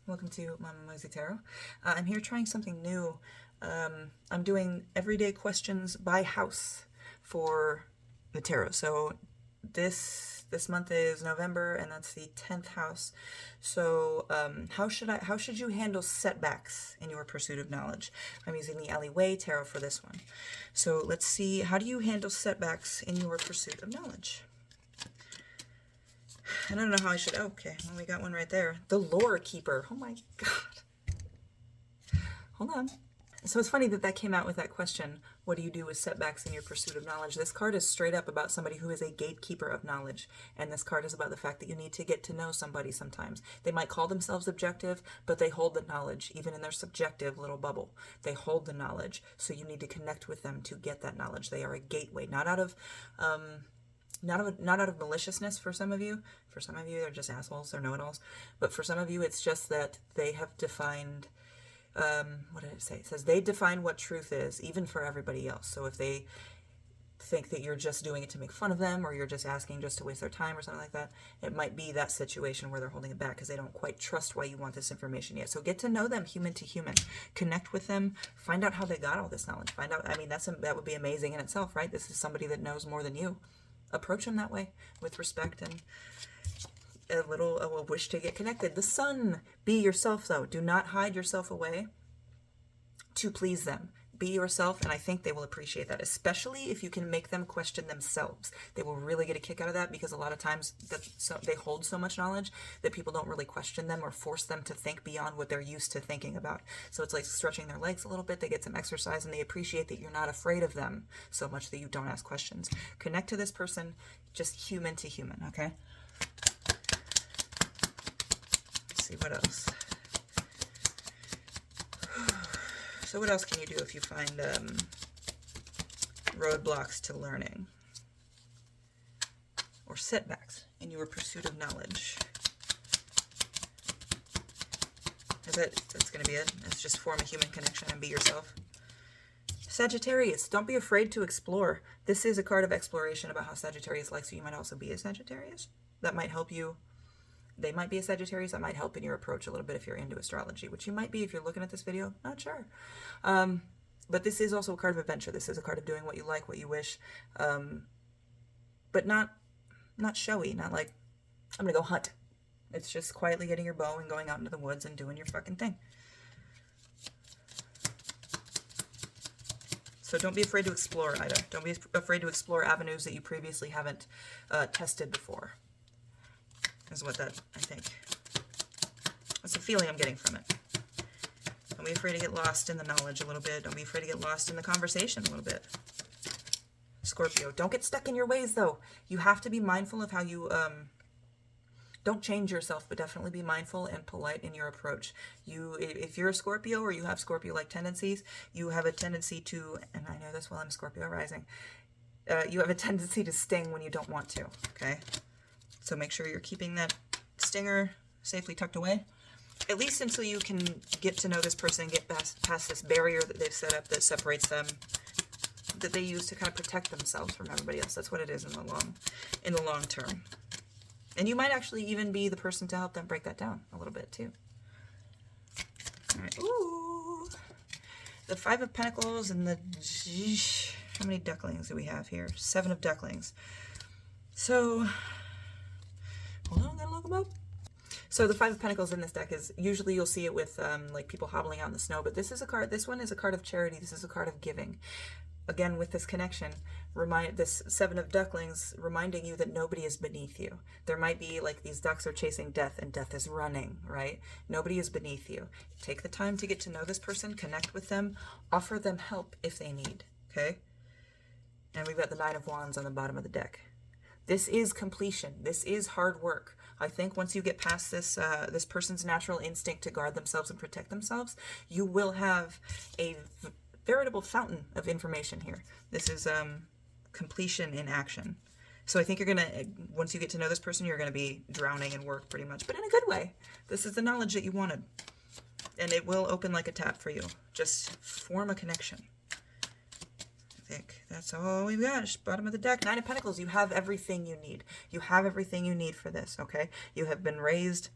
Welcome to Mama Mosey Tarot. I'm here trying something new. I'm doing everyday questions by house for the tarot. So this month is November, and that's the 10th house. So how should you handle setbacks in your pursuit of knowledge? I'm using the Alleyway Tarot for this one. So let's see, how do you handle setbacks in your pursuit of knowledge? I don't know how I should. Oh, okay, well, we got one right there. The Lore Keeper. Oh my god. Hold on. So it's funny that that came out with that question. What do you do with setbacks in your pursuit of knowledge? This card is straight up about somebody who is a gatekeeper of knowledge. And this card is about the fact that you need to get to know somebody sometimes. They might call themselves objective, but they hold the knowledge, even in their subjective little bubble. They hold the knowledge. So you need to connect with them to get that knowledge. They are a gateway, not out of maliciousness for some of you. For some of you, they're just assholes, they're know-it-alls. But for some of you, it's just that they have defined, what did it say? It says they define what truth is, even for everybody else. So if they think that you're just doing it to make fun of them, or you're just asking just to waste their time or something like that, it might be that situation where they're holding it back because they don't quite trust why you want this information yet. So get to know them human to human. Connect with them. Find out how they got all this knowledge. Find out, I mean, that would be amazing in itself, right? This is somebody that knows more than you. Approach them that way with respect and a wish to get connected. The Sun. Be yourself, though. Do not hide yourself away to please them. Be yourself, and I think they will appreciate that, especially if you can make them question themselves. They will really get a kick out of that, because a lot of times they hold so much knowledge that people don't really question them or force them to think beyond what they're used to thinking about. So it's like stretching their legs a little bit. They get some exercise, and they appreciate that you're not afraid of them so much that you don't ask questions. Connect to this person just human to human, okay? Let's see what else. So what else can you do if you find roadblocks to learning or setbacks in your pursuit of knowledge? That's going to be it. It's just form a human connection and be yourself. Sagittarius, don't be afraid to explore. This is a card of exploration about how Sagittarius likes you. You might also be a Sagittarius. That might help you. They might be a Sagittarius. That might help in your approach a little bit if you're into astrology, which you might be if you're looking at this video. Not sure. But this is also a card of adventure. This is a card of doing what you like, what you wish, but not showy. Not like, I'm going to go hunt. It's just quietly getting your bow and going out into the woods and doing your fucking thing. So don't be afraid to explore either. Don't be afraid to explore avenues that you previously haven't tested before. Is what that, I think. That's the feeling I'm getting from it. Don't be afraid to get lost in the knowledge a little bit. Don't be afraid to get lost in the conversation a little bit. Scorpio, don't get stuck in your ways, though. You have to be mindful of how you, don't change yourself, but definitely be mindful and polite in your approach. If you're a Scorpio or you have Scorpio-like tendencies, you have a tendency to, and I know this while I'm Scorpio rising, you have a tendency to sting when you don't want to, okay? So make sure you're keeping that stinger safely tucked away, at least until you can get to know this person and get past this barrier that they've set up that separates them, that they use to kind of protect themselves from everybody else. That's what it is in the long term. And you might actually even be the person to help them break that down a little bit too. All right. Ooh. The Five of Pentacles and the... How many ducklings do we have here? 7 of ducklings. So... Hold on, I gotta look them up. So the Five of Pentacles in this deck is, usually you'll see it with like people hobbling out in the snow, but this one is a card of charity. This is a card of giving. Again, with this connection, this 7 of ducklings reminding you that nobody is beneath you. There might be like these ducks are chasing death and death is running, right? Nobody is beneath you. Take the time to get to know this person, connect with them, offer them help if they need, okay? And we've got the 9 of Wands on the bottom of the deck. This is completion. This is hard work. I think once you get past this this person's natural instinct to guard themselves and protect themselves, you will have a veritable fountain of information here. This is completion in action. So I think you're going to, once you get to know this person, you're going to be drowning in work pretty much, but in a good way. This is the knowledge that you wanted. And it will open like a tap for you. Just form a connection. I think that's all we've got. Just bottom of the deck. 9 of Pentacles. You have everything you need. You have everything you need for this, okay? You have been raised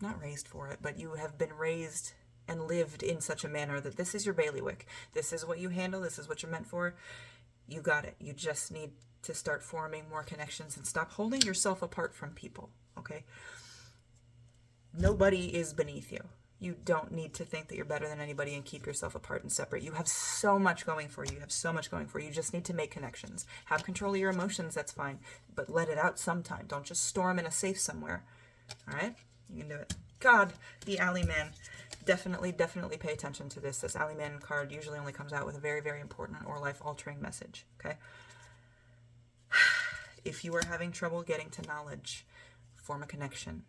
not raised for it, but you have been raised and lived in such a manner that this is your bailiwick. This is what you handle. This is what you're meant for. You got it. You just need to start forming more connections and stop holding yourself apart from people, okay? Nobody is beneath you. You don't need to think that you're better than anybody and keep yourself apart and separate. You have so much going for you. You have so much going for you. You just need to make connections. Have control of your emotions, that's fine. But let it out sometime. Don't just store them in a safe somewhere. All right? You can do it. God, the Alley Man. Definitely pay attention to this. This Alley Man card usually only comes out with a very, very important or life-altering message, okay? If you are having trouble getting to knowledge, form a connection.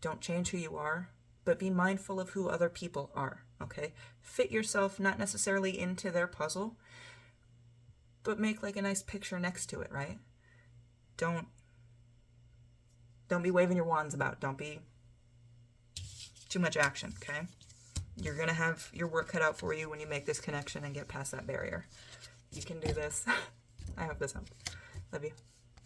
Don't change who you are, but be mindful of who other people are, okay? Fit yourself not necessarily into their puzzle, but make like a nice picture next to it, right? Don't be waving your wands about. Don't be too much action, okay? You're going to have your work cut out for you when you make this connection and get past that barrier. You can do this. I hope this helps. Love you.